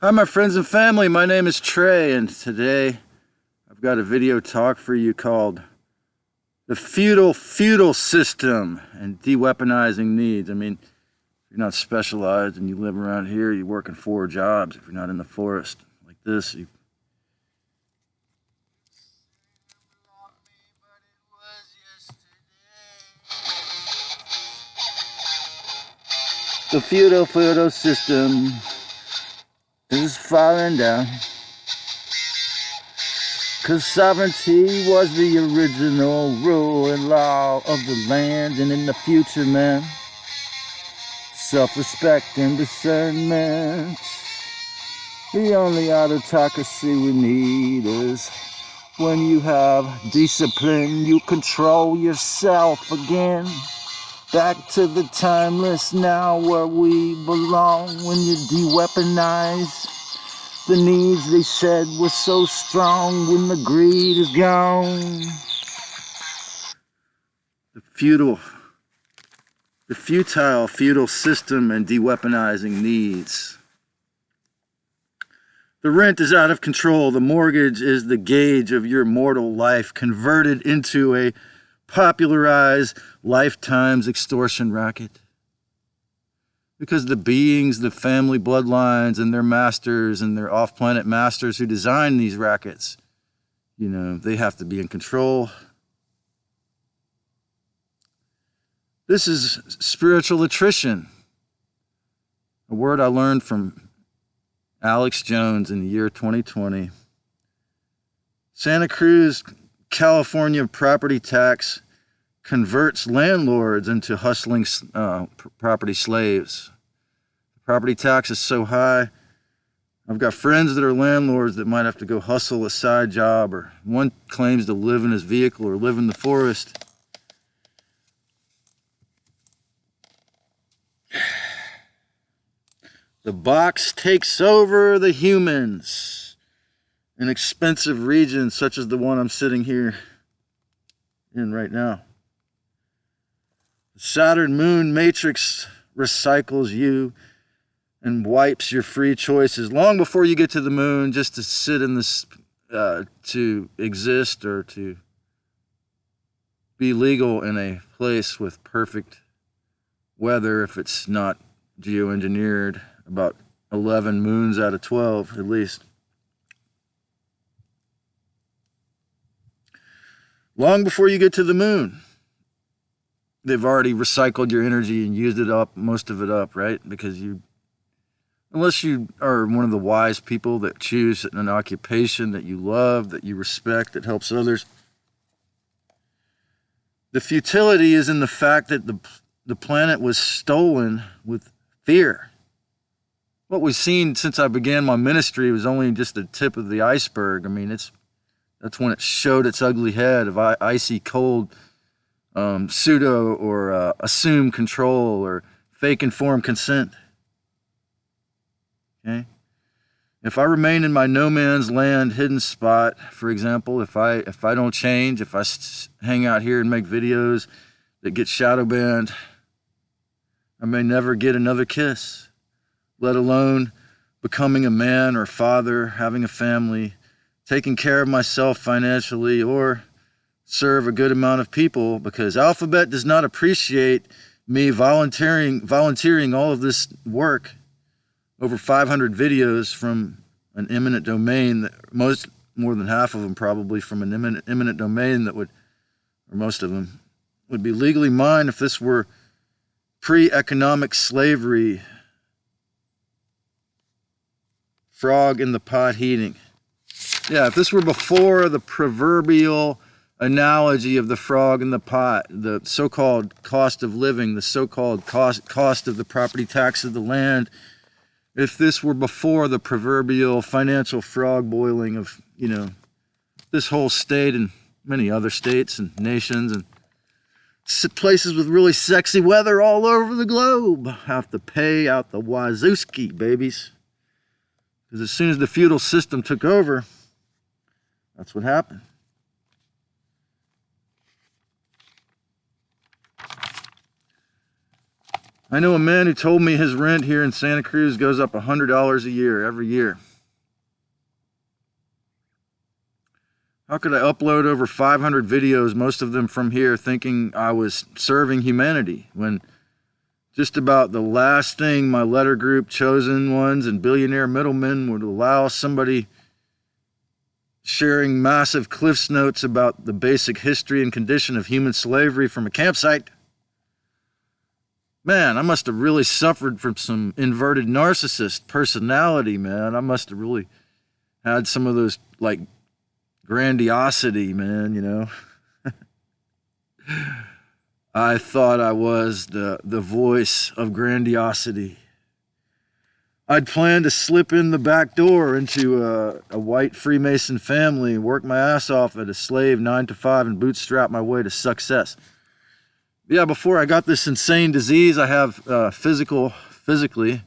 Hi my friends and family, my name is Trey, and today I've got a video talk for you called the feudal system and deweaponizing needs. I mean, if you're not specialized and you live around here, you work in 4 jobs. If you're not in the forest like this, the feudal system is falling down, 'cause sovereignty was the original rule and law of the land. And in the future, man, self-respect and discernment, the only autocracy we need is when you have discipline, you control yourself again. Back to the timeless now where we belong. When you deweaponize the needs they said were so strong, when the greed is gone. The futile feudal system and deweaponizing needs. The rent is out of control. The mortgage is the gauge of your mortal life, converted into a popularized lifetime's extortion racket. Because the beings, the family bloodlines, and their masters and their off-planet masters who design these rackets, you know, they have to be in control. This is spiritual attrition, a word I learned from Alex Jones in the year 2020. Santa Cruz, California property tax converts landlords into hustling property slaves. The property tax is so high. I've got friends that are landlords that might have to go hustle a side job, or one claims to live in his vehicle or live in the forest. The box takes over the humans in expensive regions such as the one I'm sitting here in right now. The Saturn moon matrix recycles you and wipes your free choices long before you get to the moon, just to sit in this, to exist or to be legal in a place with perfect weather if it's not geoengineered. About 11 moons out of 12, at least. Long before you get to the moon, they've already recycled your energy and used it up, most of it up, right? Because unless you are one of the wise people that choose an occupation that you love, that you respect, that helps others. The futility is in the fact that the planet was stolen with fear. What we've seen since I began my ministry was only just the tip of the iceberg. I mean, that's when it showed its ugly head of icy cold, pseudo or assumed control or fake informed consent. Okay? If I remain in my no man's land hidden spot, for example, if I don't change, if I hang out here and make videos that get shadow banned, I may never get another kiss, let alone becoming a man or father, having a family, taking care of myself financially, or serve a good amount of people, because Alphabet does not appreciate me volunteering all of this work, over 500 videos from an eminent domain, that more than half of them probably from an eminent domain that would, or most of them, would be legally mine if this were pre-economic slavery. Frog in the pot heating. Yeah, if this were before the proverbial analogy of the frog in the pot, the so-called cost of living, the so-called cost of the property tax of the land, if this were before the proverbial financial frog boiling of, you know, this whole state and many other states and nations and places with really sexy weather all over the globe have to pay out the wazooski, babies. Because as soon as the feudal system took over, that's what happened. I know a man who told me his rent here in Santa Cruz goes up $100 a year every year. How could I upload over 500 videos, most of them from here, thinking I was serving humanity, when just about the last thing my letter group, chosen ones, and billionaire middlemen would allow somebody sharing massive Cliff's Notes about the basic history and condition of human slavery from a campsite? Man, I must have really suffered from some inverted narcissist personality, man. I must have really had some of those, like, grandiosity, man, you know. I thought I was the voice of grandiosity. I'd planned to slip in the back door into a white Freemason family, work my ass off at a slave 9-to-5, and bootstrap my way to success. Yeah, before I got this insane disease I have physically,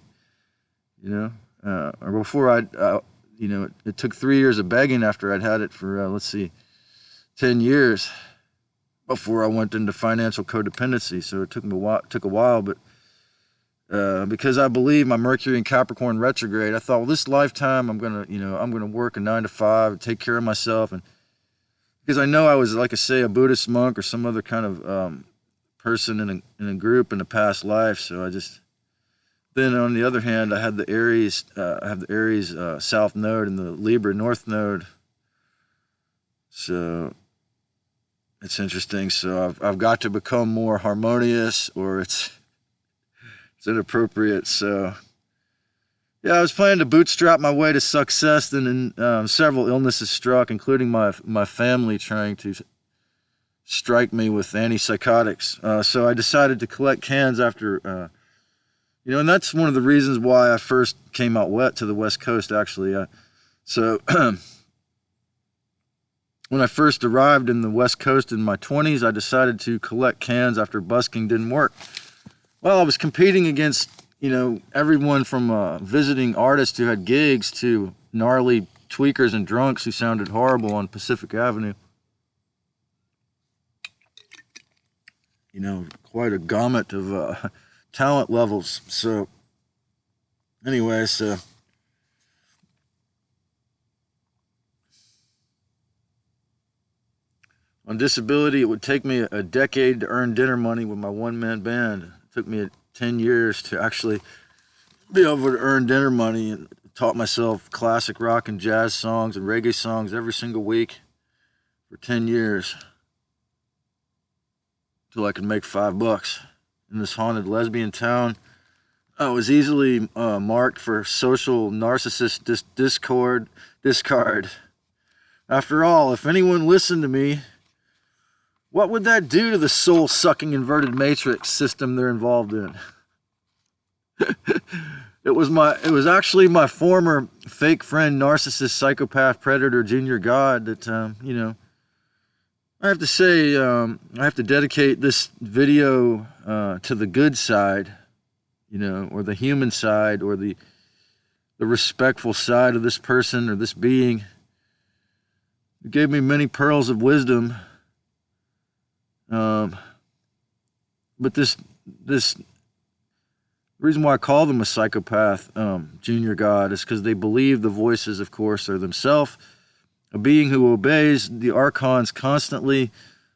you know, or before you know, it took 3 years of begging after I'd had it for, let's see, 10 years before I went into financial codependency. So it took a while, but because I believe my Mercury in Capricorn retrograde, I thought, well, this lifetime I'm gonna work a 9-to-5, take care of myself, and because I know I was, like I say, a Buddhist monk or some other kind of person in a group in a past life. So I just, then on the other hand, I had the Aries, South Node and the Libra North Node. So it's interesting. So I've got to become more harmonious, or it's inappropriate. So yeah, I was planning to bootstrap my way to success. Then several illnesses struck, including my family trying to strike me with antipsychotics. So I decided to collect cans after, you know, and that's one of the reasons why I first came out to the West Coast, actually. So when I first arrived in the West Coast in my 20s, I decided to collect cans after busking didn't work. Well, I was competing against, you know, everyone from visiting artists who had gigs to gnarly tweakers and drunks who sounded horrible on Pacific Avenue. You know, quite a gamut of talent levels. So anyway, so on disability, it would take me a decade to earn dinner money with my one-man band. It took me 10 years to actually be able to earn dinner money, and taught myself classic rock and jazz songs and reggae songs every single week for 10 years. Till I could make $5 in this haunted lesbian town. I was easily marked for social narcissist discard. After all, if anyone listened to me, what would that do to the soul-sucking inverted matrix system they're involved in? It was actually my former fake friend, narcissist, psychopath, predator, junior god that, you know, I have to say, I have to dedicate this video to the good side, you know, or the human side, or the respectful side of this person or this being. It gave me many pearls of wisdom. But this reason why I call them a psychopath, junior god, is because they believe the voices, of course, are themselves. A being who obeys the Archons constantly,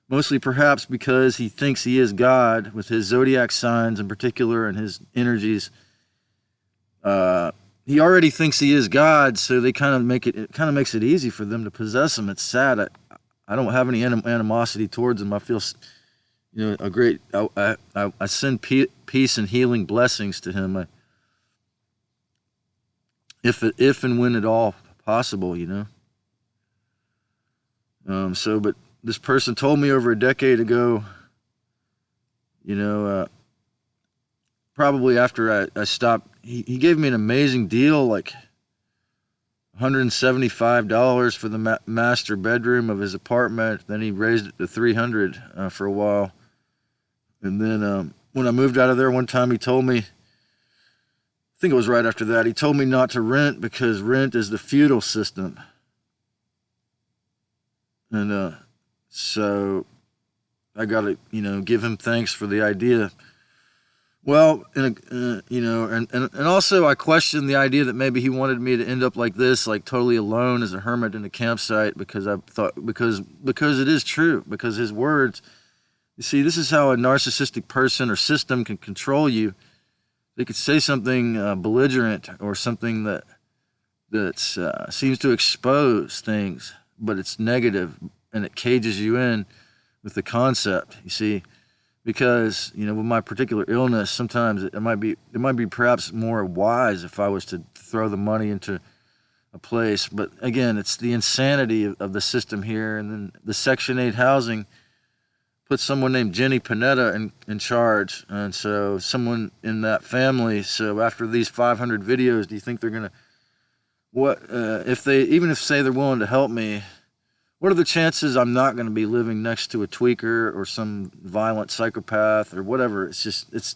mostly perhaps because he thinks he is God, with his zodiac signs in particular and his energies. He already thinks he is God, so they kind of makes it easy for them to possess him. It's sad. I don't have any animosity towards him. I feel, you know, I send peace and healing blessings to him. If and when at all possible, you know. But this person told me over a decade ago, you know, probably after I stopped, he gave me an amazing deal, like $175 for the master bedroom of his apartment. Then he raised it to $300 for a while. And then when I moved out of there one time, he told me, I think it was right after that, he told me not to rent because rent is the feudal system. And so I got to, you know, give him thanks for the idea. Well, you know, and also I question the idea that maybe he wanted me to end up like this, like totally alone as a hermit in a campsite, because I thought because it is true, because his words. You see, this is how a narcissistic person or system can control you. They could say something belligerent or something that seems to expose things, but it's negative and it cages you in with the concept. You see, because you know, with my particular illness, sometimes it might be perhaps more wise if I was to throw the money into a place. But again, it's the insanity of the system here, and then the Section 8 housing put someone named Jenny Panetta in charge, and so someone in that family. So after these 500 videos, do you think they're gonna if they, even if say they're willing to help me, what are the chances I'm not going to be living next to a tweaker or some violent psychopath or whatever? It's just, it's,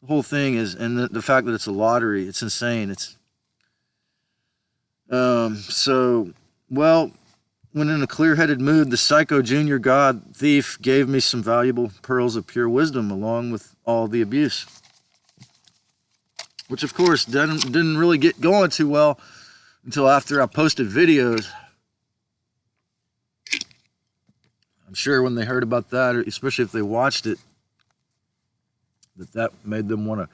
the whole thing is, and the fact that it's a lottery, it's insane. It's so, well, when in a clear-headed mood, the psycho junior god thief gave me some valuable pearls of pure wisdom along with all the abuse, which of course didn't really get going too well until after I posted videos. I'm sure when they heard about that, or especially if they watched it, that made them want to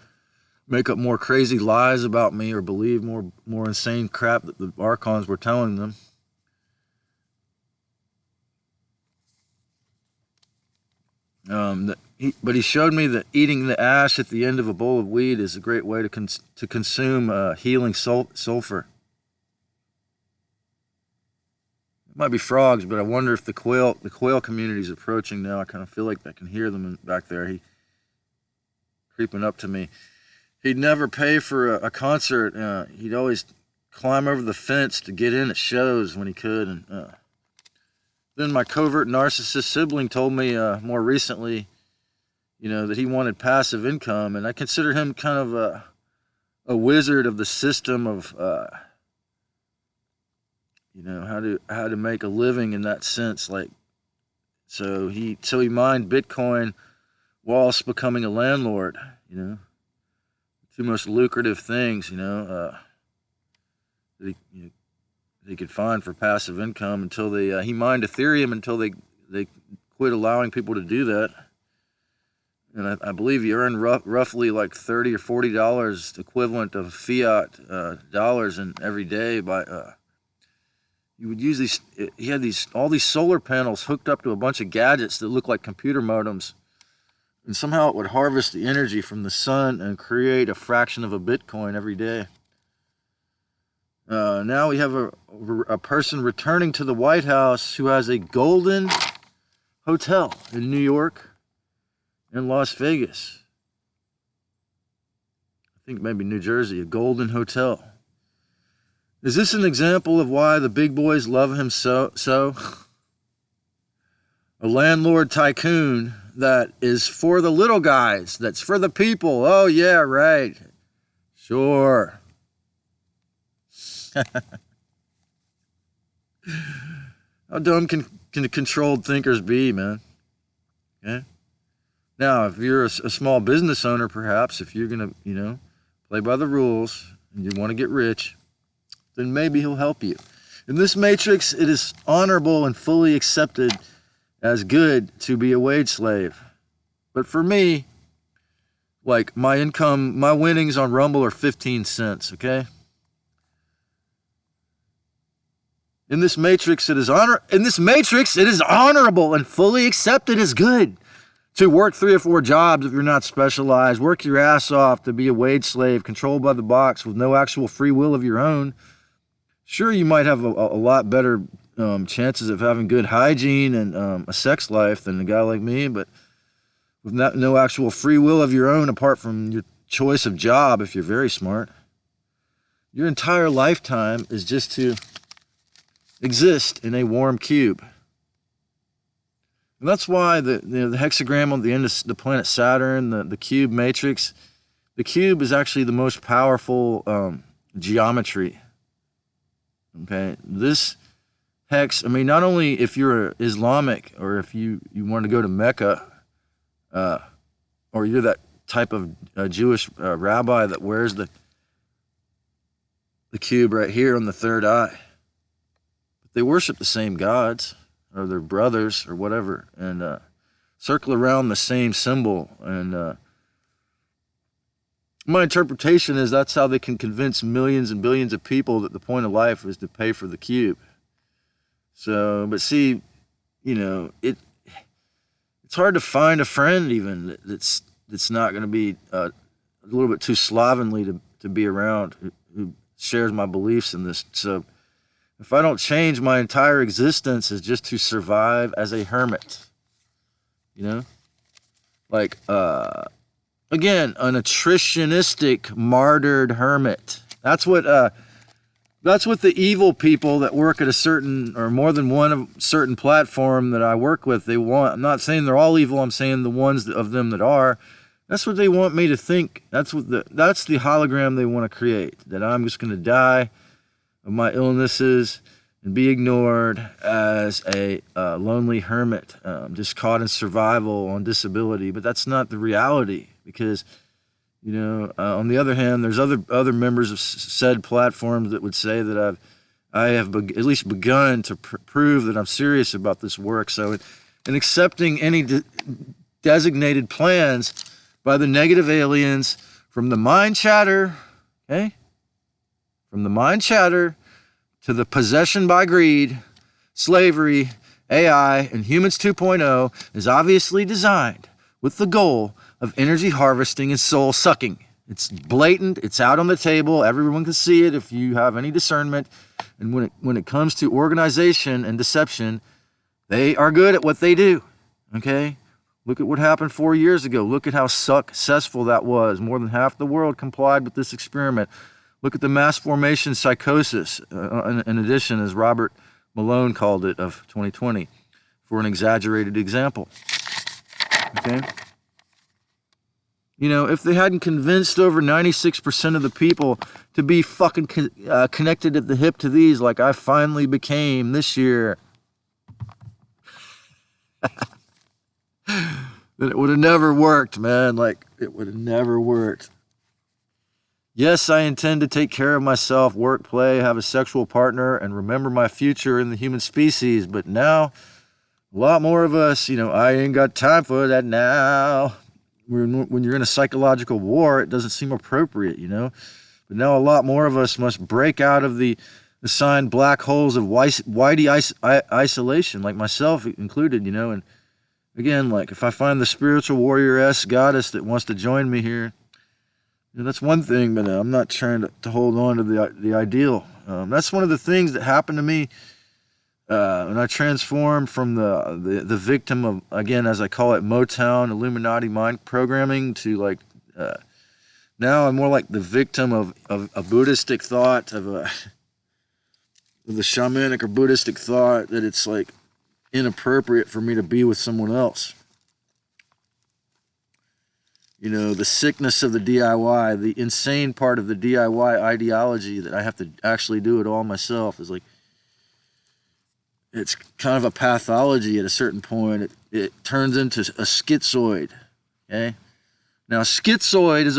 make up more crazy lies about me or believe more insane crap that the Archons were telling them. But he showed me that eating the ash at the end of a bowl of weed is a great way to consume healing sulfur. It might be frogs, but I wonder if the quail community is approaching now. I kind of feel like I can hear them back there. He creeping up to me. He'd never pay for a concert. He'd always climb over the fence to get in at shows when he could. And then my covert narcissist sibling told me more recently, you know, that he wanted passive income, and I consider him kind of a wizard of the system of, you know, how to make a living in that sense. Like, so he mined Bitcoin whilst becoming a landlord. You know, two most lucrative things. You know, that he could find for passive income until he mined Ethereum until they quit allowing people to do that. And I believe he earned roughly like $30 or $40 equivalent of fiat dollars in every day by. He would use he had all these solar panels hooked up to a bunch of gadgets that look like computer modems. And somehow it would harvest the energy from the sun and create a fraction of a Bitcoin every day. Now we have a person returning to the White House who has a golden hotel in New York and Las Vegas. I think maybe New Jersey, a golden hotel. Is this an example of why the big boys love him so? A landlord tycoon that is for the little guys, that's for the people. Oh, yeah, right. Sure. How dumb can controlled thinkers be, man? Okay. Now, if you're a small business owner, perhaps, if you're going to, you know, play by the rules and you want to get rich, then maybe he'll help you. In this matrix, it is honorable and fully accepted as good to be a wage slave. But for me, like my income, my winnings on Rumble are 15 cents, okay? In this matrix, it is honorable and fully accepted as good to work 3 or 4 jobs if you're not specialized, work your ass off to be a wage slave controlled by the box with no actual free will of your own. Sure, you might have a lot better chances of having good hygiene and a sex life than a guy like me, but with no actual free will of your own apart from your choice of job if you're very smart. Your entire lifetime is just to exist in a warm cube. And that's why the hexagram on the end of the planet Saturn, the cube matrix, the cube is actually the most powerful geometry. Okay, this hex, I mean, not only if you're Islamic or if you want to go to Mecca, or you're that type of Jewish rabbi that wears the cube right here on the third eye. But they worship the same gods, or their brothers, or whatever, and circle around the same symbol. And my interpretation is that's how they can convince millions and billions of people that the point of life is to pay for the cube. So, but see, you know, it's hard to find a friend even that's not going to be a little bit too slovenly to be around, who shares my beliefs in this. So if I don't change, my entire existence is just to survive as a hermit, you know, like, again, an attritionistic, martyred hermit. That's what the evil people that work at a certain, or more than one certain platform that I work with, they want. I'm not saying they're all evil. I'm saying the ones of them that are. That's what they want me to think. That's the hologram they want to create. That I'm just going to die of my illnesses and be ignored as a lonely hermit, just caught in survival on disability. But that's not the reality, because, you know, on the other hand, there's other members of said platforms that would say that I have at least begun to prove that I'm serious about this work. So in accepting any designated plans by the negative aliens, from the mind chatter, okay, from the mind chatter to the possession by greed, slavery, AI, and humans 2.0, is obviously designed with the goal of energy harvesting and soul sucking. It's blatant. It's out on the table. Everyone can see it if you have any discernment. And when it comes to organization and deception, they are good at what they do. Okay? Look at what happened 4 years ago. Look at how successful that was. More than half the world complied with this experiment. Look at the mass formation psychosis, in addition, as Robert Malone called it, of 2020, for an exaggerated example. Okay? You know, if they hadn't convinced over 96% of the people to be fucking connected at the hip to these, like I finally became this year, then it would have never worked, man. Like, it would have never worked. Yes, I intend to take care of myself, work, play, have a sexual partner, and remember my future in the human species. But now, a lot more of us, you know, I ain't got time for that now. When you're in a psychological war, it doesn't seem appropriate, you know. But now a lot more of us must break out of the assigned black holes of whitey isolation, like myself included, you know. And again, like, if I find the spiritual warrior-esque goddess that wants to join me here, you know, that's one thing, but I'm not trying to hold on to the ideal. That's one of the things that happened to me when I transformed from the victim of, again, as I call it, Motown Illuminati mind programming, to like now I'm more like the victim of a Buddhistic thought, of the shamanic or Buddhistic thought that it's like inappropriate for me to be with someone else. You know, the sickness of the DIY, the insane part of the DIY ideology that I have to actually do it all myself, is like, it's kind of a pathology at a certain point. It turns into a schizoid, okay? Now, a schizoid is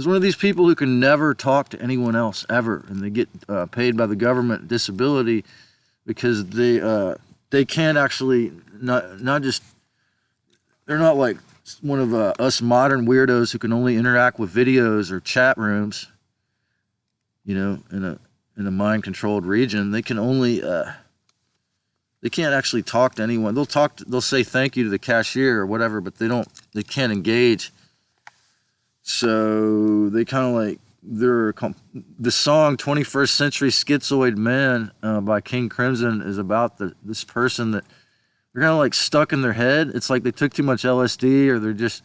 one of these people who can never talk to anyone else, ever. And they get paid by the government disability because they can't actually, not just, they're not like one of us modern weirdos who can only interact with videos or chat rooms, you know, in a mind-controlled region. They can only... they can't actually talk to anyone. They'll say thank you to the cashier or whatever, but they can't engage. So they kind of like, the song 21st Century Schizoid Man by King Crimson is about this person that they're kind of like stuck in their head. It's like they took too much LSD, or they're just,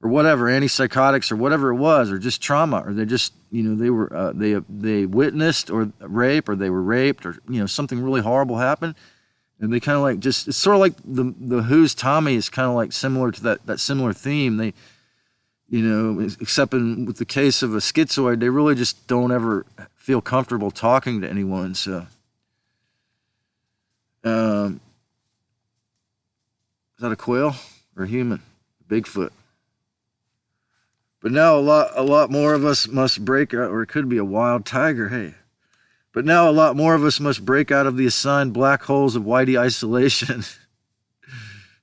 or whatever, antipsychotics or whatever it was, or just trauma, or they just, you know, they were, they witnessed or rape, or they were raped, or, you know, something really horrible happened. And they kind of like just, it's sort of like the Who's Tommy is kind of like similar to that similar theme. They, you know, except with the case of a schizoid, they really just don't ever feel comfortable talking to anyone. So, is that a quail or a human? Bigfoot. But now a lot more of us must break out, or it could be a wild tiger, hey. But now a lot more of us must break out of the assigned black holes of whitey isolation.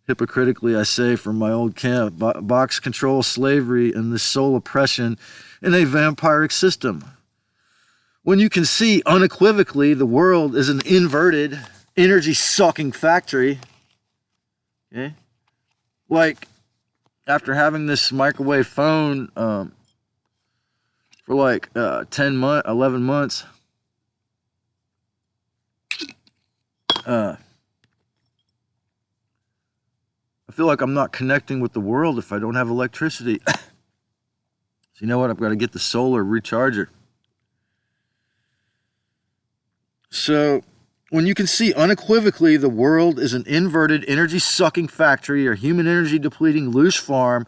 Hypocritically, I say, from my old camp, box control, slavery, and this soul oppression in a vampiric system. When you can see unequivocally the world is an inverted, energy-sucking factory, okay? Like, after having this microwave phone for like 11 months, I feel like I'm not connecting with the world if I don't have electricity. So you know what? I've got to get the solar recharger. So when you can see unequivocally the world is an inverted energy-sucking factory or human energy-depleting loose farm,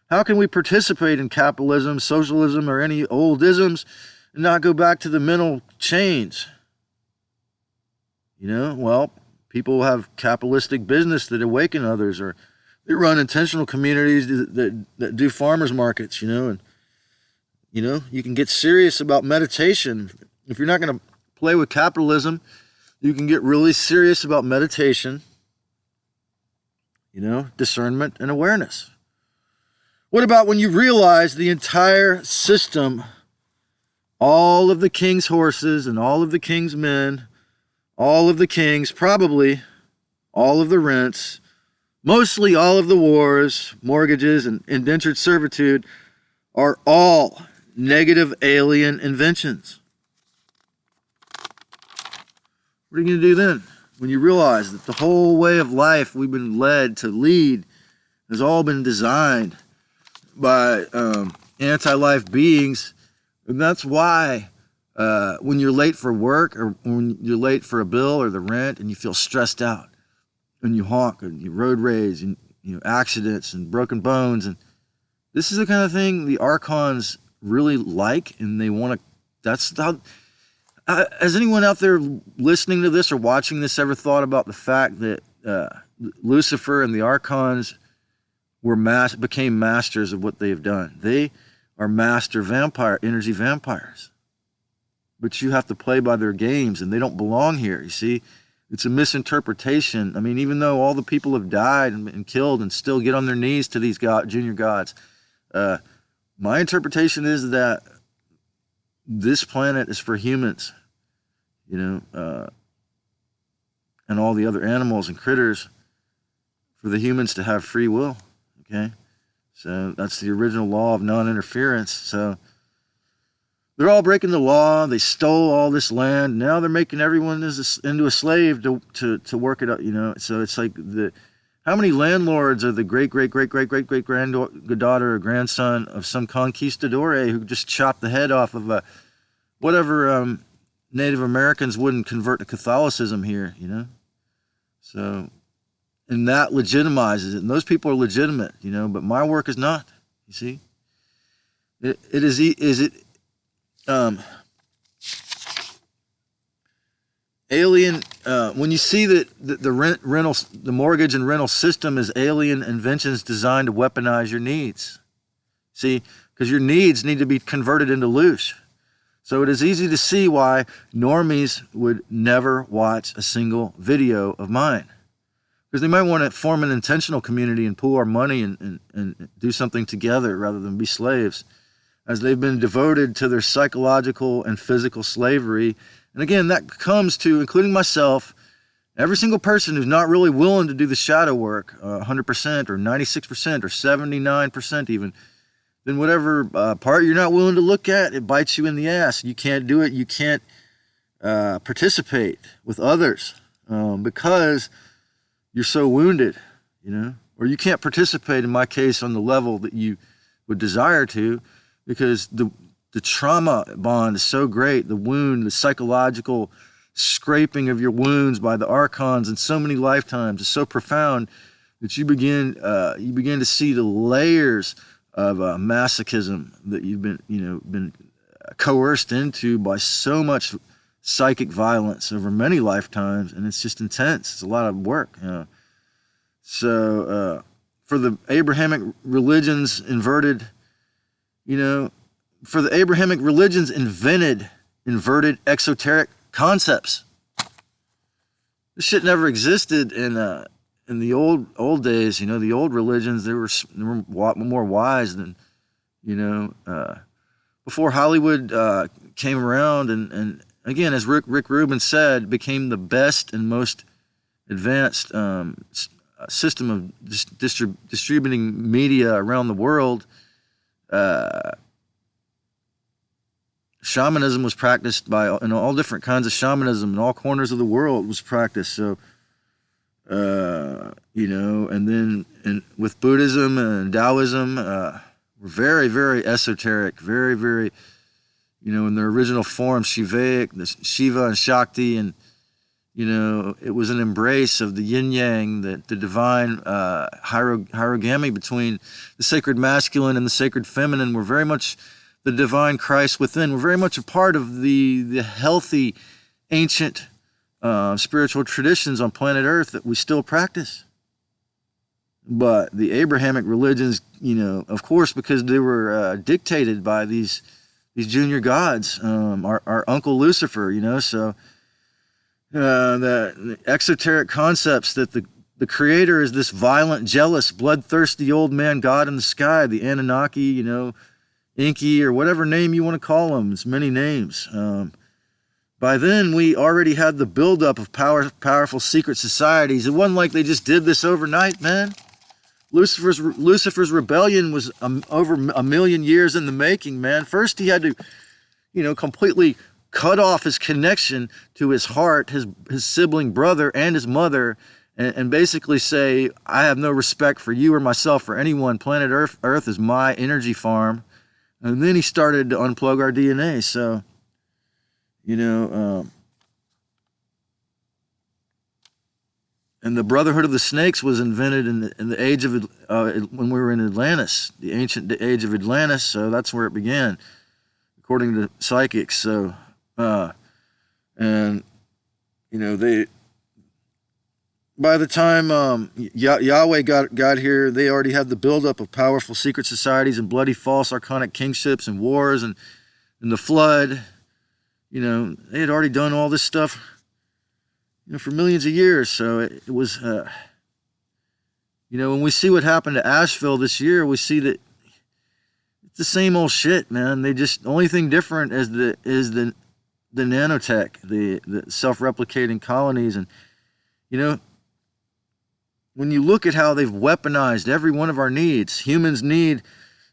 how can we participate in capitalism, socialism, or any old isms and not go back to the mental chains? You know, well, people have capitalistic business that awaken others, or they run intentional communities that do farmers markets, you know, and, you know, you can get serious about meditation. If you're not going to play with capitalism, you can get really serious about meditation, you know, discernment and awareness. What about when you realize the entire system, all of the king's horses and all of the king's men, all of the kings, probably all of the rents, mostly all of the wars, mortgages, and indentured servitude are all negative alien inventions? What are you going to do then when you realize that the whole way of life we've been led to lead has all been designed by anti-life beings? And that's why when you're late for work, or when you're late for a bill or the rent, and you feel stressed out, and you honk, and you road rage, and you know, accidents and broken bones, and this is the kind of thing the Archons really like, and they want to. That's how. Has anyone out there listening to this or watching this ever thought about the fact that Lucifer and the Archons became masters of what they have done? They are master energy vampires. But you have to play by their games, and they don't belong here, you see? It's a misinterpretation. I mean, even though all the people have died and killed and still get on their knees to these junior gods, my interpretation is that this planet is for humans, you know, and all the other animals and critters, for the humans to have free will, okay? So that's the original law of non-interference. So they're all breaking the law. They stole all this land. Now they're making everyone into a slave to work it up, you know? So it's like how many landlords are the great-great-great-great-great-great-granddaughter or grandson of some conquistador who just chopped the head off of whatever Native Americans wouldn't convert to Catholicism here, you know? So, and that legitimizes it. And those people are legitimate, you know, but my work is not, you see? Alien, when you see that the mortgage and rental system is alien inventions designed to weaponize your needs. See, because your needs need to be converted into loose. So it is easy to see why normies would never watch a single video of mine. Because they might want to form an intentional community and pool our money and do something together rather than be slaves, as they've been devoted to their psychological and physical slavery. And again, that comes to, including myself, every single person who's not really willing to do the shadow work, 100% or 96% or 79% even, then whatever part you're not willing to look at, it bites you in the ass. You can't do it. You can't participate with others because you're so wounded, you know, or you can't participate, in my case, on the level that you would desire to, because the trauma bond is so great. The wound, the psychological scraping of your wounds by the Archons in so many lifetimes is so profound that you begin to see the layers of masochism that you've been coerced into by so much psychic violence over many lifetimes, and it's just intense. It's a lot of work, you know. So for the Abrahamic religions inverted You know, for the Abrahamic religions invented inverted exoteric concepts. This shit never existed in the old days. You know, the old religions, they were more wise than, you know, before Hollywood came around, and again, as Rick Rubin said, became the best and most advanced system of distributing media around the world. Shamanism was practiced in all different kinds of shamanism in all corners of the world was practiced. So, you know, and then with Buddhism and Taoism, were very, very esoteric, very, very, you know, in their original form, Shivaic, the Shiva and Shakti, and, you know, it was an embrace of the yin-yang, the divine hierogamy between the sacred masculine and the sacred feminine were very much the divine Christ within. We're very much a part of the healthy, ancient spiritual traditions on planet Earth that we still practice. But the Abrahamic religions, you know, of course, because they were dictated by these junior gods, our Uncle Lucifer, you know, so the exoteric concepts that the creator is this violent, jealous, bloodthirsty old man god in the sky, the Anunaki, you know, Inky, or whatever name you want to call them. It's many names. By then, we already had the buildup of powerful secret societies. It wasn't like they just did this overnight, man. Lucifer's rebellion was over a million years in the making, man. First, he had to, you know, completely cut off his connection to his heart, his sibling brother, and his mother, and basically say, I have no respect for you or myself or anyone. Planet Earth is my energy farm. And then he started to unplug our DNA. So, you know, and the Brotherhood of the Snakes was invented in the age of when we were in Atlantis, the ancient age of Atlantis. So that's where it began, according to psychics. So, and you know, by the time Yahweh got here, they already had the buildup of powerful secret societies and bloody false archonic kingships and wars and the flood. You know, they had already done all this stuff, you know, for millions of years. So it was, you know, when we see what happened to Asheville this year, we see that it's the same old shit, man. They just, the only thing different is the nanotech, the self-replicating colonies. And, you know, when you look at how they've weaponized every one of our needs, humans need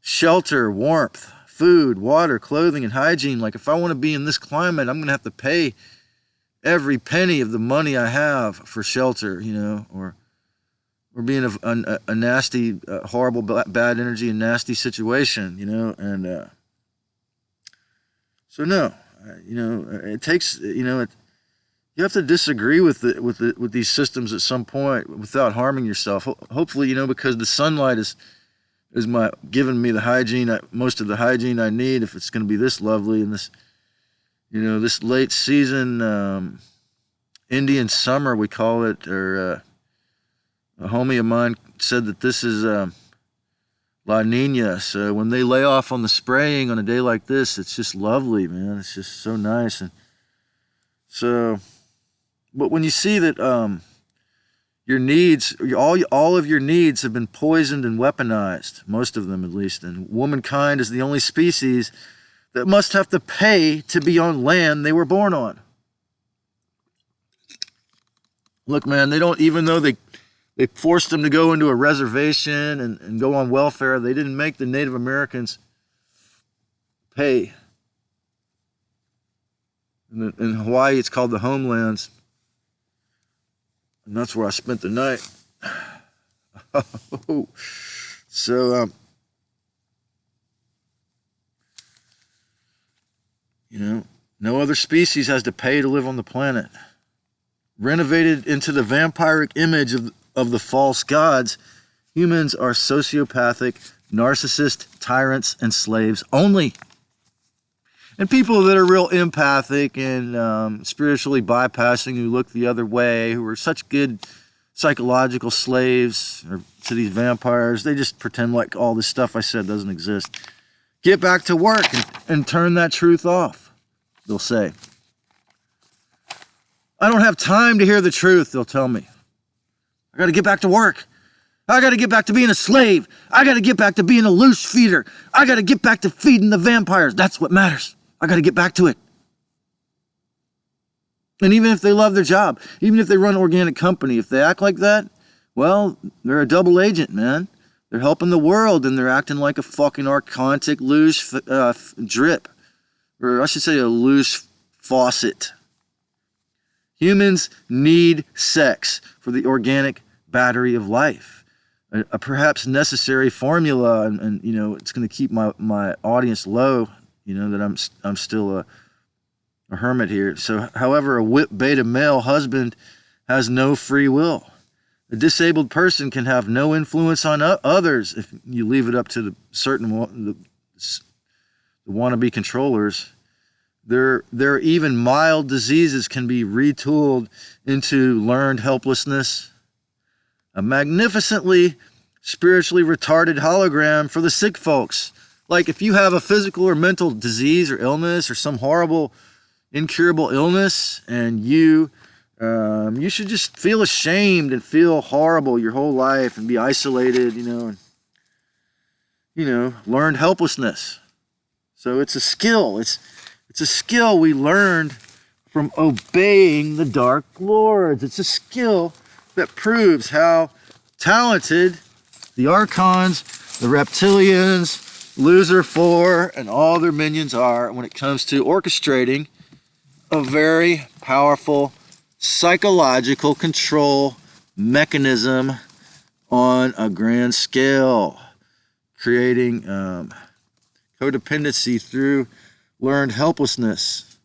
shelter, warmth, food, water, clothing, and hygiene. Like, if I want to be in this climate, I'm going to have to pay every penny of the money I have for shelter, you know, or be in a nasty, horrible, bad energy and nasty situation, you know. And so, no, you know, it takes, you know, you have to disagree with these systems at some point without harming yourself. Hopefully, you know, because the sunlight is giving me the hygiene, most of the hygiene I need. If it's going to be this lovely in this, you know, this late season Indian summer, we call it, or a homie of mine said that this is La Nina. So when they lay off on the spraying on a day like this, it's just lovely, man. It's just so nice. And so, but when you see that your needs, all of your needs have been poisoned and weaponized, most of them at least, and womankind is the only species that must have to pay to be on land they were born on. Look, man, they don't, even though they forced them to go into a reservation and go on welfare, they didn't make the Native Americans pay. In Hawaii, it's called the homelands. And that's where I spent the night. So, you know, no other species has to pay to live on the planet. Renovated into the vampiric image of the false gods, humans are sociopathic, narcissist, tyrants, and slaves only. And people that are real empathic and spiritually bypassing, who look the other way, who are such good psychological slaves to these vampires, they just pretend like all this stuff I said doesn't exist. Get back to work and turn that truth off, they'll say. I don't have time to hear the truth, they'll tell me. I got to get back to work. I got to get back to being a slave. I got to get back to being a loose feeder. I got to get back to feeding the vampires. That's what matters. I got to get back to it. And even if they love their job, even if they run an organic company, if they act like that, well, they're a double agent, man. They're helping the world, and they're acting like a fucking archontic loose drip. Or I should say a loose faucet. Humans need sex for the organic battery of life. A perhaps necessary formula, and you know, it's going to keep my audience low, you know, that I'm still a hermit here. So, however, a whip beta male husband has no free will. A disabled person can have no influence on others if you leave it up to the wannabe controllers. Their even mild diseases can be retooled into learned helplessness. A magnificently spiritually retarded hologram for the sick folks. Like if you have a physical or mental disease or illness or some horrible incurable illness, and you should just feel ashamed and feel horrible your whole life and be isolated, you know, learned helplessness. So it's a skill. It's a skill we learned from obeying the Dark Lords. It's a skill that proves how talented the Archons, the Reptilians, Loser 4, and all their minions are when it comes to orchestrating a very powerful psychological control mechanism on a grand scale, creating codependency through learned helplessness.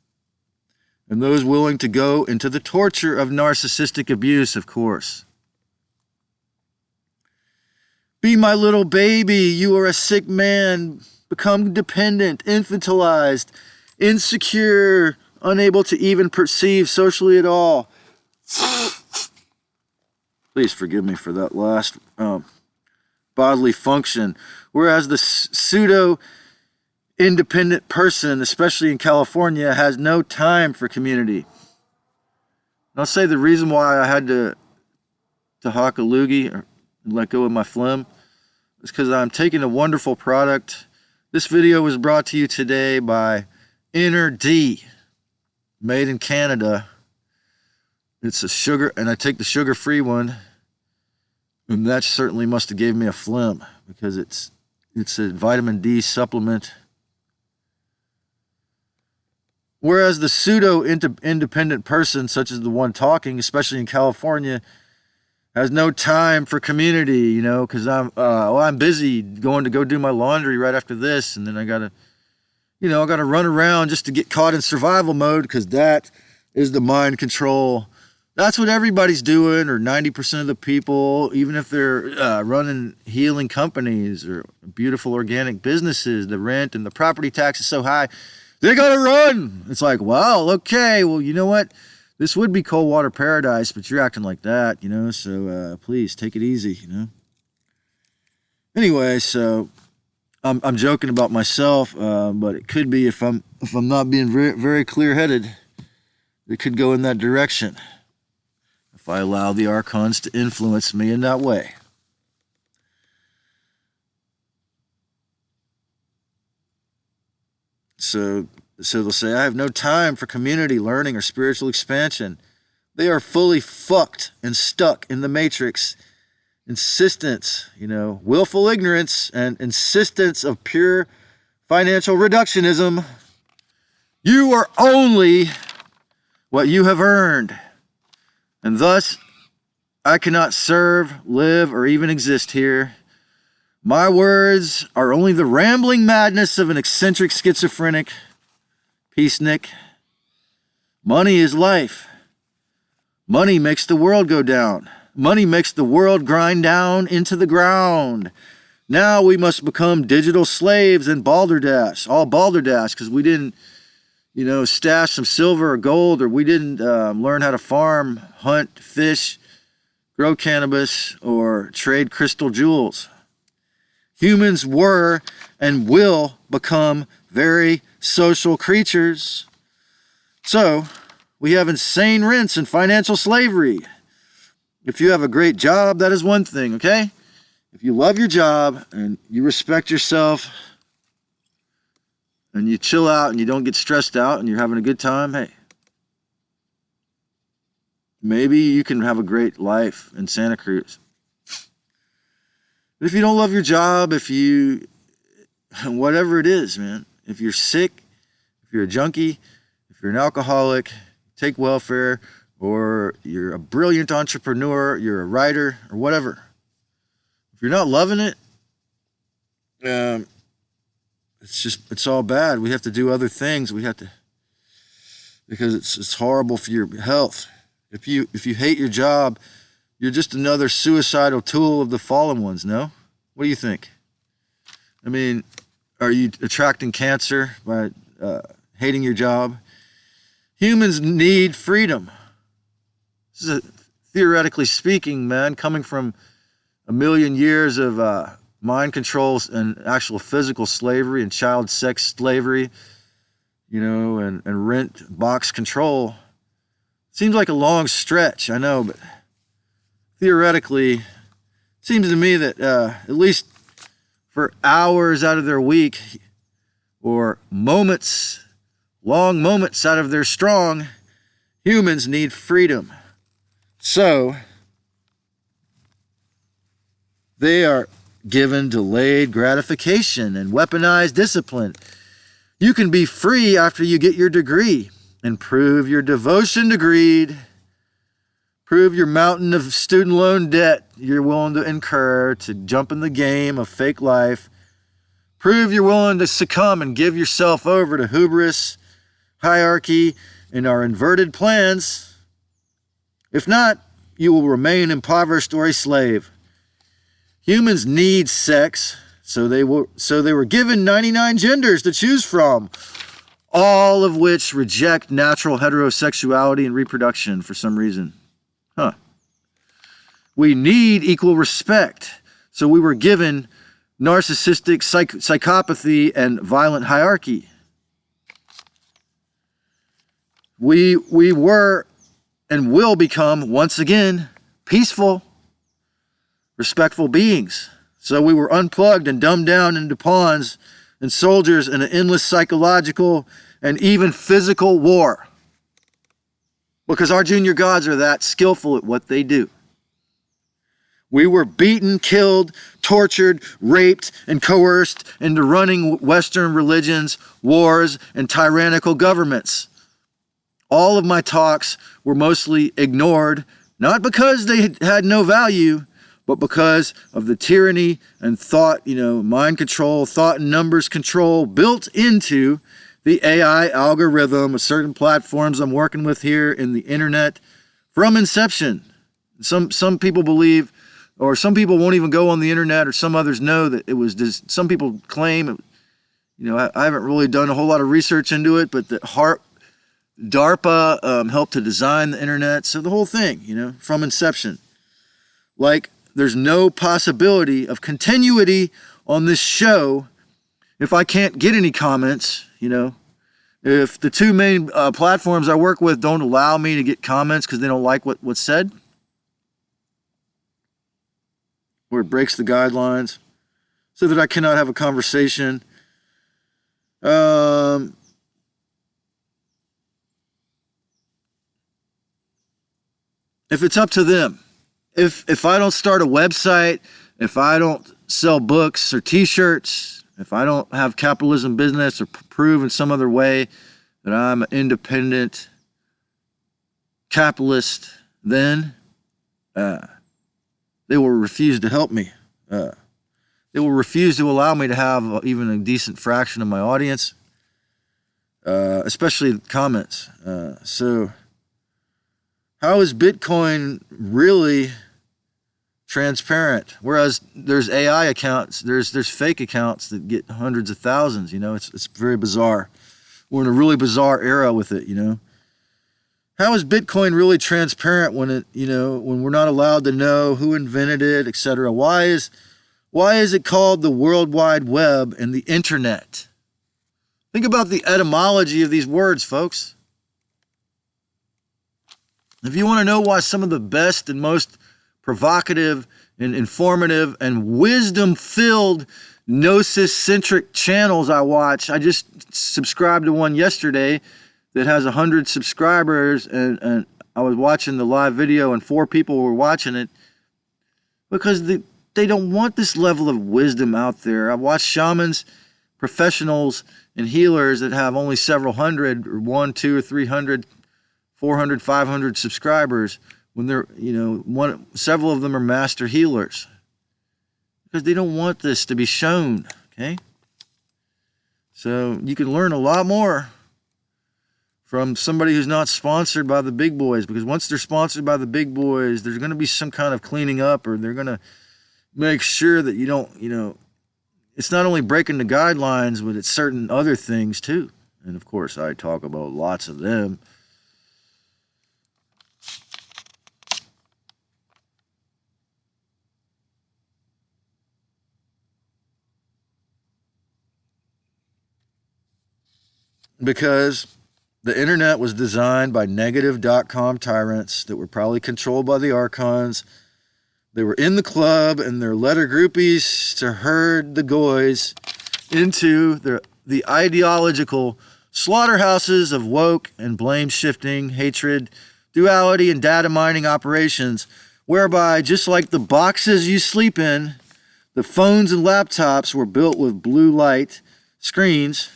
And those willing to go into the torture of narcissistic abuse, of course. Be my little baby, you are a sick man, become dependent, infantilized, insecure, unable to even perceive socially at all. Please forgive me for that last bodily function. Whereas the pseudo-independent person, especially in California, has no time for community. And I'll say the reason why I had to hawk a loogie or let go of my phlegm is because I'm taking a wonderful product. This video was brought to you today by Inner D. Made in Canada. It's a sugar, and I take the sugar-free one, and that certainly must have gave me a phlegm because it's a vitamin D supplement. Whereas the pseudo-independent person, such as the one talking, especially in California, has no time for community, you know, because I'm busy going to go do my laundry right after this, and then I gotta run around just to get caught in survival mode because that is the mind control. That's what everybody's doing, or 90% of the people, even if they're running healing companies or beautiful organic businesses, the rent and the property tax is so high, they gotta run. It's like, well, okay, well, you know what? This would be cold water paradise, but you're acting like that, you know, so please take it easy, you know. Anyway, so I'm joking about myself, but it could be if I'm not being very, very clear-headed, it could go in that direction if I allow the Archons to influence me in that way. So they'll say, I have no time for community, learning, or spiritual expansion. They are fully fucked and stuck in the matrix. Insistence, you know, willful ignorance and insistence of pure financial reductionism. You are only what you have earned. And thus, I cannot serve, live, or even exist here. My words are only the rambling madness of an eccentric schizophrenic. Peacenik. Money is life. Money makes the world go down. Money makes the world grind down into the ground. Now we must become digital slaves and balderdash. All balderdash because we didn't, you know, stash some silver or gold, or we didn't learn how to farm, hunt, fish, grow cannabis, or trade crystal jewels. Humans were and will become very social creatures. So, we have insane rents and financial slavery. If you have a great job, that is one thing, okay? If you love your job and you respect yourself and you chill out and you don't get stressed out and you're having a good time, hey, maybe you can have a great life in Santa Cruz. But if you don't love your job, if you, whatever it is, man, if you're sick, if you're a junkie, if you're an alcoholic, take welfare, or you're a brilliant entrepreneur, you're a writer, or whatever. If you're not loving it, it's all bad. We have to do other things. We have to, because it's horrible for your health. If you hate your job, you're just another suicidal tool of the fallen ones, no? What do you think? I mean, are you attracting cancer by hating your job? Humans need freedom. This is theoretically speaking, man, coming from a million years of mind controls and actual physical slavery and child sex slavery, you know, and rent box control. Seems like a long stretch, I know, but theoretically, it seems to me that at least for hours out of their week or moments, long moments out of their strong, humans need freedom. So, they are given delayed gratification and weaponized discipline. You can be free after you get your degree and prove your devotion to greed, prove your mountain of student loan debt you're willing to incur to jump in the game of fake life, prove you're willing to succumb and give yourself over to hubris, hierarchy, and our inverted plans. If not, you will remain impoverished or a slave. Humans need sex, so they were given 99 genders to choose from, all of which reject natural heterosexuality and reproduction for some reason. We need equal respect, so we were given narcissistic psychopathy and violent hierarchy. We were and will become, once again, peaceful, respectful beings. So we were unplugged and dumbed down into pawns and soldiers in an endless psychological and even physical war. Because our junior gods are that skillful at what they do. We were beaten, killed, tortured, raped, and coerced into running Western religions, wars, and tyrannical governments. All of my talks were mostly ignored, not because they had no value, but because of the tyranny and thought, mind control, thought and numbers control built into the AI algorithm of certain platforms I'm working with here in the internet from inception. Some people believe, or some people won't even go on the internet, or some others know that it was just, some people claim, I haven't really done a whole lot of research into it, but that DARPA helped to design the internet. So the whole thing, from inception. Like, there's no possibility of continuity on this show if I can't get any comments, if the two main platforms I work with don't allow me to get comments because they don't like what's said, or it breaks the guidelines, so that I cannot have a conversation. If it's up to them, if I don't start a website, if I don't sell books or t-shirts, if I don't have capitalism business or prove in some other way that I'm an independent capitalist, then they will refuse to help me. They will refuse to allow me to have even a decent fraction of my audience, especially comments. So how is Bitcoin really transparent? Whereas there's AI accounts, there's fake accounts that get hundreds of thousands, it's very bizarre. We're in a really bizarre era with it, How is Bitcoin really transparent when it, when we're not allowed to know who invented it, etc.? Why is Why is it called the World Wide Web and the Internet? Think about the etymology of these words, folks. If you want to know why some of the best and most provocative and informative and wisdom-filled gnosis-centric channels I watch, I just subscribed to one yesterday that has 100 subscribers, and I was watching the live video and 4 people were watching it because they don't want this level of wisdom out there. I've watched shamans, professionals, and healers that have only several hundred, or 1, 2, or 300, 400, 500 subscribers, when they're, several of them are master healers, because they don't want this to be shown, okay? So you can learn a lot more from somebody who's not sponsored by the big boys, because once they're sponsored by the big boys, there's going to be some kind of cleaning up, or they're going to make sure that you don't, it's not only breaking the guidelines, but it's certain other things too. And of course, I talk about lots of them. Because the internet was designed by negative.com tyrants that were probably controlled by the Archons. They were in the club and their letter groupies to herd the goys into the ideological slaughterhouses of woke and blame shifting, hatred, duality, and data mining operations, whereby, just like the boxes you sleep in, the phones and laptops were built with blue light screens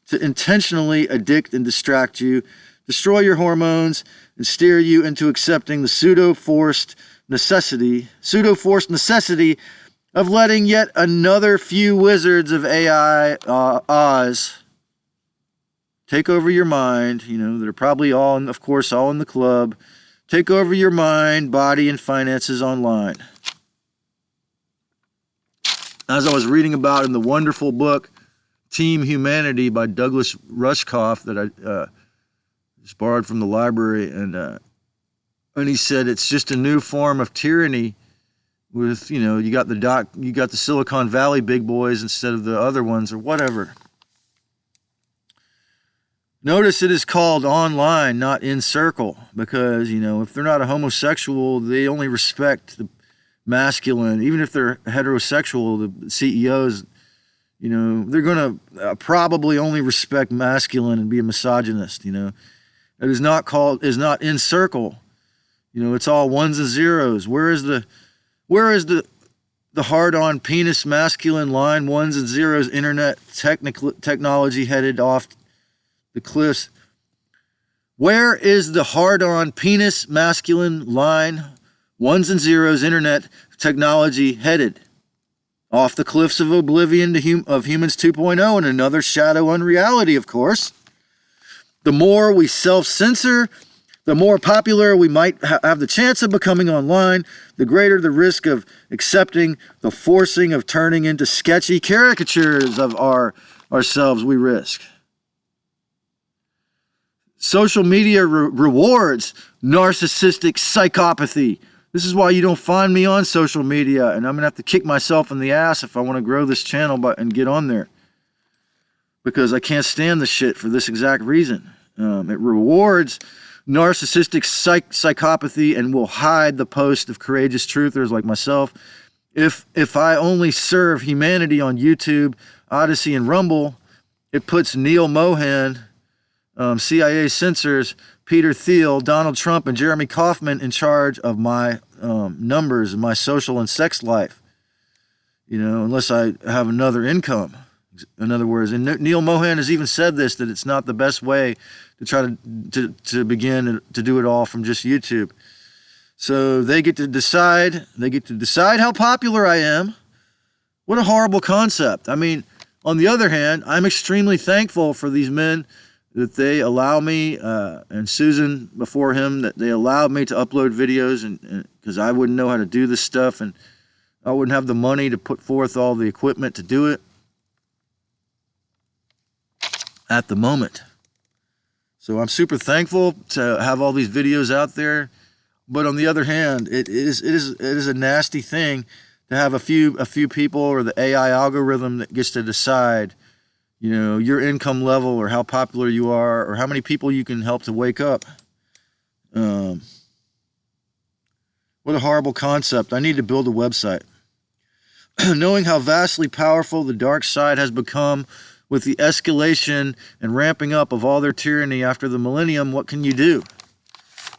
to intentionally addict and distract you, destroy your hormones, and steer you into accepting the pseudo-forced necessity of letting yet another few wizards of AI Oz take over your mind, that are probably all in the club, take over your mind, body, and finances online. As I was reading about in the wonderful book, Team Humanity by Douglas Rushkoff, that I just borrowed from the library, and he said it's just a new form of tyranny with, you got the Silicon Valley big boys instead of the other ones, or whatever. Notice it is called online, not in circle, because, if they're not a homosexual, they only respect the masculine. Even if they're heterosexual, the CEOs, they're going to probably only respect masculine and be a misogynist, It is not in circle. It's all ones and zeros. Where is the hard-on penis masculine line, ones and zeros, internet technology headed off the cliffs? Where is the hard-on penis masculine line, ones and zeros, internet technology headed off the cliffs of oblivion of humans 2.0 and another shadow unreality, of course? The more we self-censor, the more popular we might have the chance of becoming online, the greater the risk of accepting the forcing of turning into sketchy caricatures of ourselves we risk. Social media rewards narcissistic psychopathy. This is why you don't find me on social media, and I'm going to have to kick myself in the ass if I want to grow this channel and get on there. Because I can't stand the shit for this exact reason. It rewards narcissistic psychopathy and will hide the post of courageous truthers like myself. If I only serve humanity on YouTube, Odyssey, and Rumble, it puts Neil Mohan, CIA censors, Peter Thiel, Donald Trump, and Jeremy Kauffman in charge of my numbers and my social and sex life, unless I have another income. In other words, and Neil Mohan has even said this, that it's not the best way to try to begin to do it all from just YouTube. So they get to decide how popular I am. What a horrible concept. I mean, on the other hand, I'm extremely thankful for these men that they allow me, and Susan before him, that they allowed me to upload videos, and because I wouldn't know how to do this stuff, and I wouldn't have the money to put forth all the equipment to do it at the moment. So I'm super thankful to have all these videos out there. But on the other hand, it is a nasty thing to have a few people or the AI algorithm that gets to decide, you know, your income level or how popular you are or how many people you can help to wake up. What a horrible concept. I need to build a website. Knowing how vastly powerful the dark side has become with the escalation and ramping up of all their tyranny after the millennium, what can you do?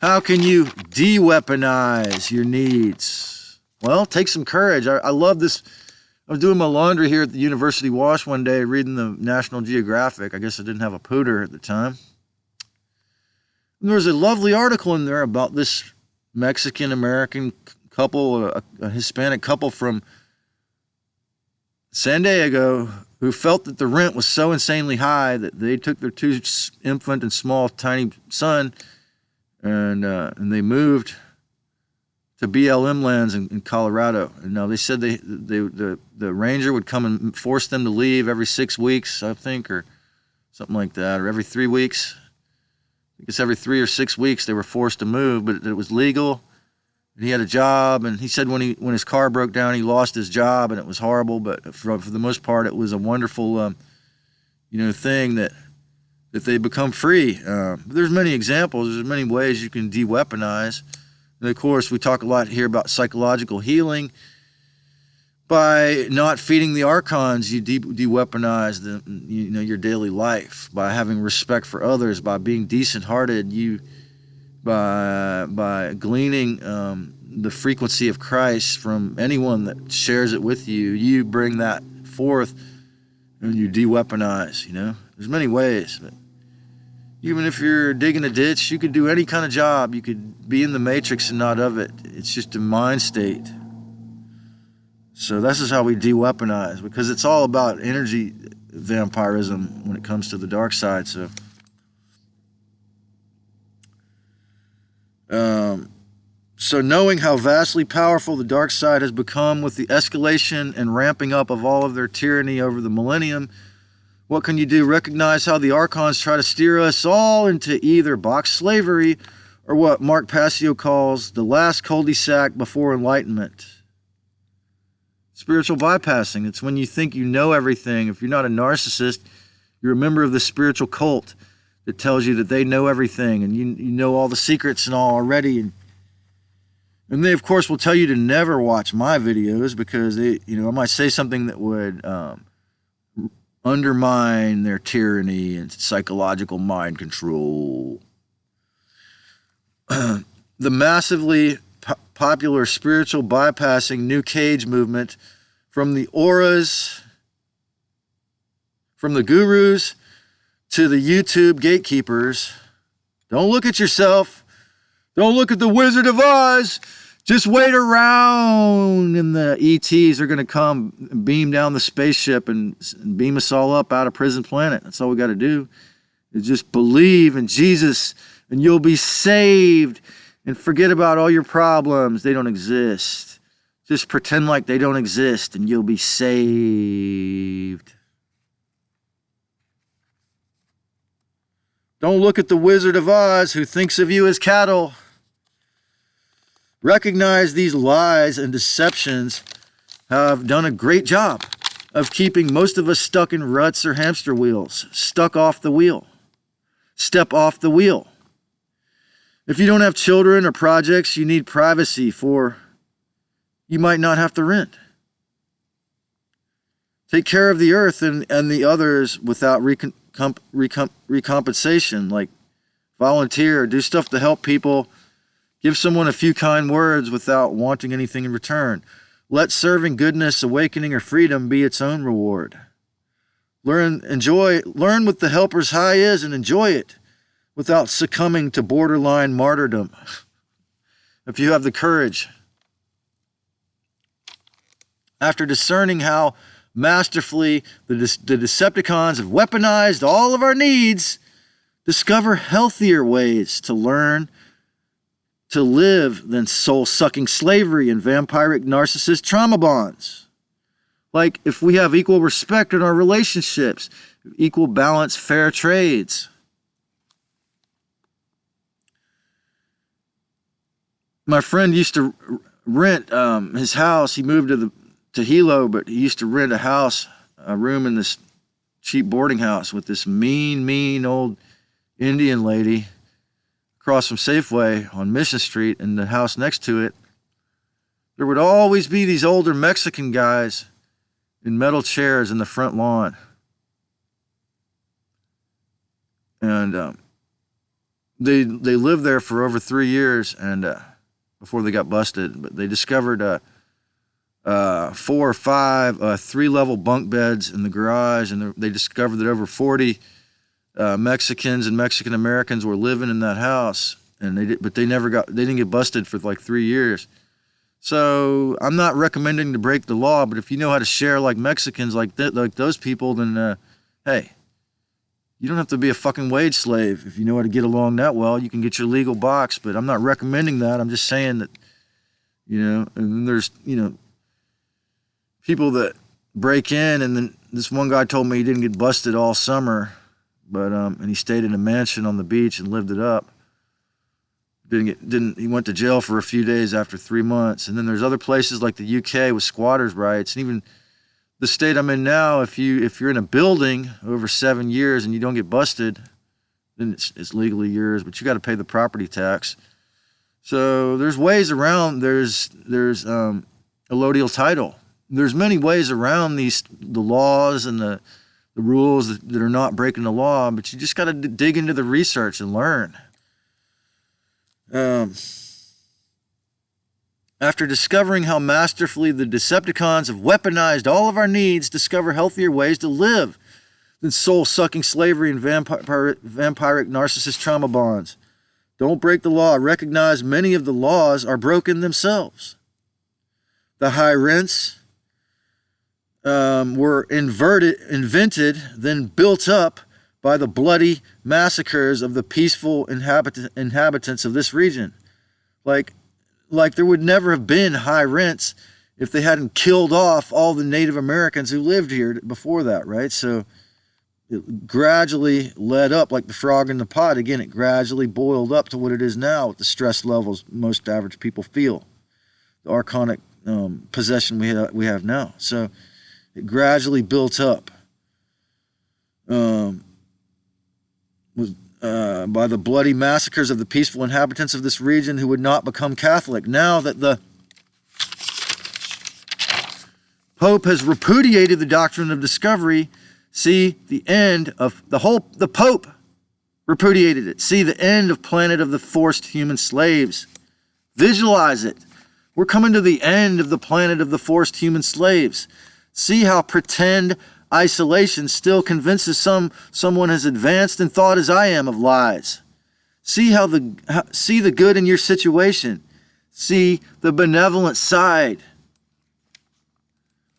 How can you deweaponize your needs? Well, take some courage. I love this. I was doing my laundry here at the University Wash one day, reading the National Geographic. I guess I didn't have a pooter at the time. And there was a lovely article in there about this Mexican-American couple, a Hispanic couple from San Diego, who felt that the rent was so insanely high that they took their 2 infant and small tiny son and they moved to BLM lands in Colorado. And now they said the ranger would come and force them to leave every 6 weeks, I think, or something like that, or every 3 weeks. I guess every 3 or 6 weeks they were forced to move, but it was legal. And he had a job, and he said when his car broke down, he lost his job, and it was horrible. But for the most part, it was a wonderful, thing that they become free. There's many examples. There's many ways you can deweaponize. And of course, we talk a lot here about psychological healing. By not feeding the Archons, you deweaponize your daily life. By having respect for others, by being decent-hearted, by gleaning the frequency of Christ from anyone that shares it with you, you bring that forth and you deweaponize. There's many ways. But even if you're digging a ditch, you could do any kind of job. You could be in the matrix and not of it. It's just a mind state. So this is how we deweaponize, because it's all about energy vampirism when it comes to the dark side. So knowing how vastly powerful the dark side has become with the escalation and ramping up of all of their tyranny over the millennium, what can you do? Recognize how the Archons try to steer us all into either box slavery or what Mark Passio calls the last cul-de-sac before enlightenment. Spiritual bypassing. It's when you think you know everything. If you're not a narcissist, you're a member of the spiritual cult that tells you that they know everything and you know all the secrets and all already. And they, of course, will tell you to never watch my videos because I might say something that would undermine their tyranny and psychological mind control. The massively popular spiritual bypassing New Cage movement, from the auras, from the gurus to the YouTube gatekeepers. Don't look at yourself. Don't look at the Wizard of Oz. Just wait around and the ETs are going to come and beam down the spaceship and beam us all up out of Prison Planet. That's all we got to do is just believe in Jesus and you'll be saved. And forget about all your problems. They don't exist. Just pretend like they don't exist and you'll be saved. Don't look at the Wizard of Oz who thinks of you as cattle. Recognize these lies and deceptions have done a great job of keeping most of us stuck in ruts or hamster wheels. Stuck off the wheel. Step off the wheel. If you don't have children or projects, you need privacy, for you might not have to rent. Take care of the earth and the others without recompensation, like volunteer, do stuff to help people, give someone a few kind words without wanting anything in return. Let serving goodness, awakening, or freedom be its own reward. Learn what the helper's high is and enjoy it, without succumbing to borderline martyrdom. If you have the courage. After discerning how masterfully the Decepticons have weaponized all of our needs, discover healthier ways to learn to live than soul-sucking slavery and vampiric narcissist trauma bonds. Like if we have equal respect in our relationships, equal balance, fair trades. My friend used to rent his house. He moved to to Hilo, but he used to rent a room in this cheap boarding house with this mean old Indian lady across from Safeway on Mission Street, and the house next to it, there would always be these older Mexican guys in metal chairs in the front lawn. And they lived there for over 3 years, and before they got busted. But they discovered 4 or 5 3-level bunk beds in the garage, and they discovered that over 40 Mexicans and Mexican Americans were living in that house, and they didn't get busted for like 3 years. So I'm not recommending to break the law, but if you know how to share like Mexicans, like those people, then hey, you don't have to be a fucking wage slave. If you know how to get along that well, you can get your legal box. But I'm not recommending that. I'm just saying that, and then there's, people that break in, and then this one guy told me he didn't get busted all summer, but and he stayed in a mansion on the beach and lived it up. He went to jail for a few days after 3 months. And then there's other places like the UK with squatters' rights, and even the state I'm in now, if you're in a building over 7 years and you don't get busted, then it's legally yours, but you got to pay the property tax. So there's ways around. There's allodial title. There's many ways around the laws and the rules that are not breaking the law, but you just got to dig into the research and learn. After discovering how masterfully the Decepticons have weaponized all of our needs, discover healthier ways to live than soul-sucking slavery and vampiric narcissist trauma bonds. Don't break the law. Recognize many of the laws are broken themselves. The high rents were invented, then built up by the bloody massacres of the peaceful inhabitants of this region. Like there would never have been high rents if they hadn't killed off all the Native Americans who lived here before that, right? So it gradually led up like the frog in the pot. Again, it gradually boiled up to what it is now with the stress levels most average people feel, the archonic possession we have now. So it gradually built up. By the bloody massacres of the peaceful inhabitants of this region who would not become Catholic. Now that the Pope has repudiated the doctrine of discovery, see the end of the Pope repudiated it. See the end of planet of the forced human slaves. Visualize it. We're coming to the end of the planet of the forced human slaves. See how pretend isolation still convinces someone as advanced in thought as I am of lies. See see the good in your situation. See the benevolent side.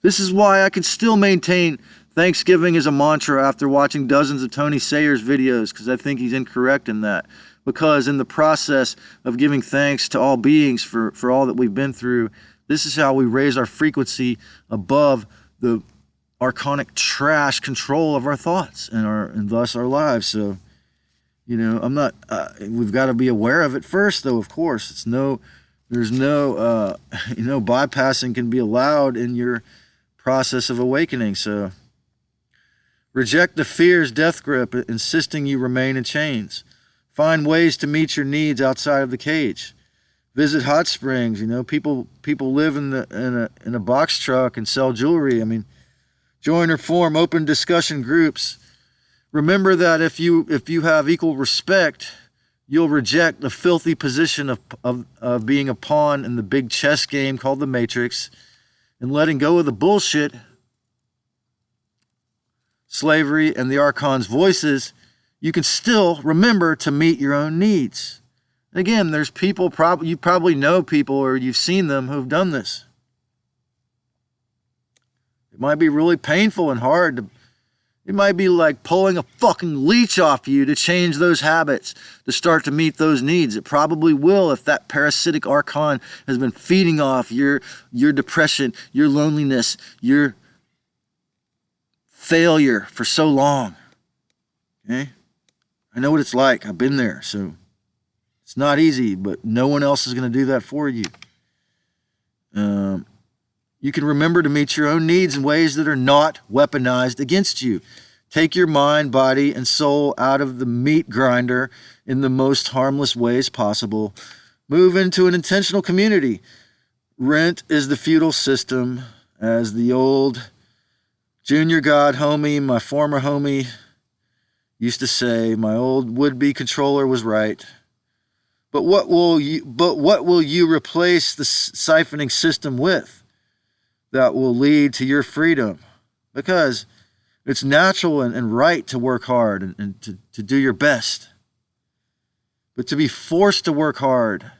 This is why I can still maintain Thanksgiving as a mantra after watching dozens of Tony Sayers videos, because I think he's incorrect in that. Because in the process of giving thanks to all beings for all that we've been through, this is how we raise our frequency above the archonic trash control of our thoughts and thus our lives. So, I'm not. We've got to be aware of it first, though. Of course, there's no bypassing can be allowed in your process of awakening. So, reject the fear's death grip, insisting you remain in chains. Find ways to meet your needs outside of the cage. Visit hot springs. People live in a box truck and sell jewelry. I mean, join or form open discussion groups. Remember that if you have equal respect, you'll reject the filthy position of being a pawn in the big chess game called the Matrix, and letting go of the bullshit, slavery, and the Archons' voices. You can still remember to meet your own needs. Again, there's people, you probably know people or you've seen them who've done this. It might be really painful and hard. It might be like pulling a fucking leech off you to change those habits, to start to meet those needs. It probably will if that parasitic Archon has been feeding off your depression, your loneliness, your failure for so long. Okay? I know what it's like. I've been there. So it's not easy, but no one else is going to do that for you. You can remember to meet your own needs in ways that are not weaponized against you. Take your mind, body, and soul out of the meat grinder in the most harmless ways possible. Move into an intentional community. Rent is the feudal system, as the old junior god homie, my former homie, used to say. My old would-be controller was right. But what will you replace the siphoning system with that will lead to your freedom? Because it's natural and right to work hard and to do your best. But to be forced to work hard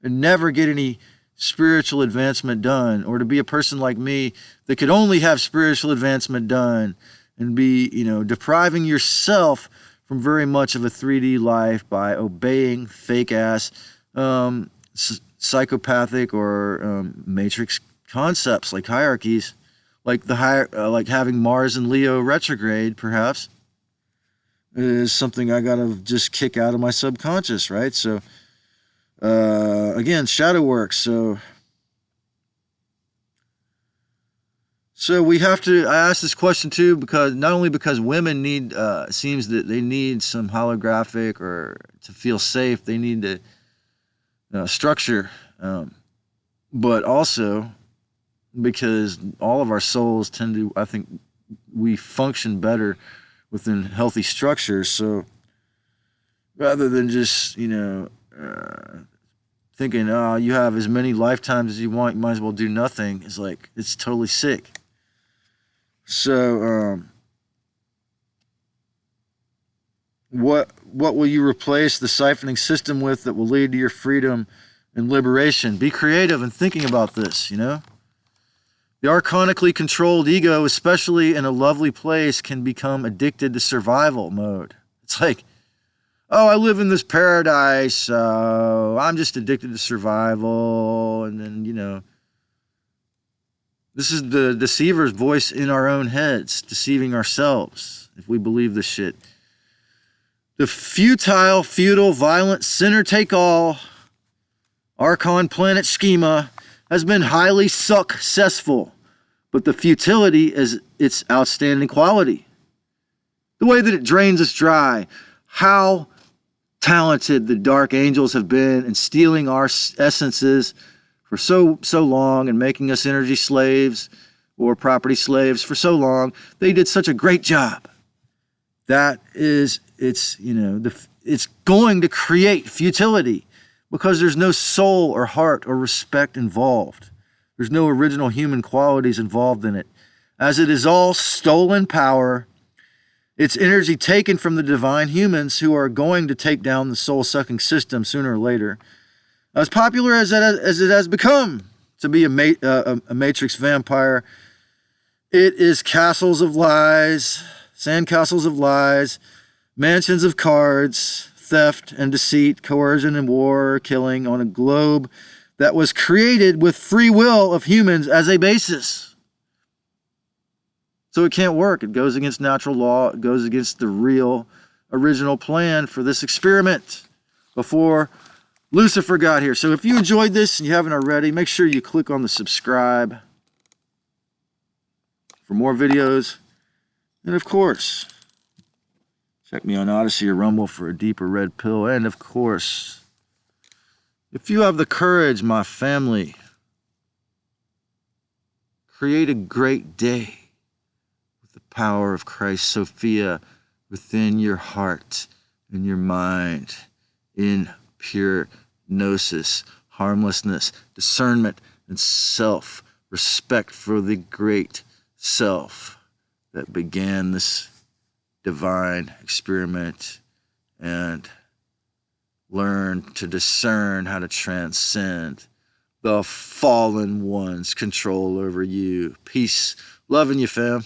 and never get any spiritual advancement done, or to be a person like me that could only have spiritual advancement done and be, depriving yourself from very much of a 3D life by obeying fake-ass psychopathic or matrix concepts like hierarchies, like like having Mars and Leo retrograde, perhaps, is something I gotta just kick out of my subconscious, right? So, again, shadow work. So we have to. I asked this question too because not only because women need, seems that they need some holographic or to feel safe, they need to structure, but also because all of our souls tend to, I think, we function better within healthy structures. So rather than just, thinking, oh, you have as many lifetimes as you want, you might as well do nothing, it's like, it's totally sick. So, what will you replace the siphoning system with that will lead to your freedom and liberation? Be creative in thinking about this, The archonically controlled ego, especially in a lovely place, can become addicted to survival mode. It's like, oh, I live in this paradise, so I'm just addicted to survival. And then, this is the deceiver's voice in our own heads, deceiving ourselves, if we believe this shit. The futile, feudal, violent, sinner-take-all Archon planet schema has been highly successful, but the futility is its outstanding quality. The way that it drains us dry, how talented the dark angels have been in stealing our essences for so long and making us energy slaves or property slaves for so long. They did such a great job. That is, it's going to create futility because there's no soul or heart or respect involved. There's no original human qualities involved in it. As it is all stolen power, it's energy taken from the divine humans who are going to take down the soul-sucking system sooner or later. As popular as it has become to be a matrix vampire, it is castles of lies, sandcastles of lies, mansions of cards, theft and deceit, coercion and war, killing on a globe that was created with free will of humans as a basis. So it can't work. It goes against natural law. It goes against the real original plan for this experiment before Lucifer got here. So if you enjoyed this and you haven't already, make sure you click on the subscribe for more videos. And of course, check me on Odyssey or Rumble for a deeper red pill. And of course, if you have the courage, my family, create a great day with the power of Christ Sophia within your heart and your mind in pure gnosis, harmlessness, discernment, and self-respect for the great self that began this divine experiment, and learn to discern how to transcend the fallen one's control over you. Peace. Loving you, fam.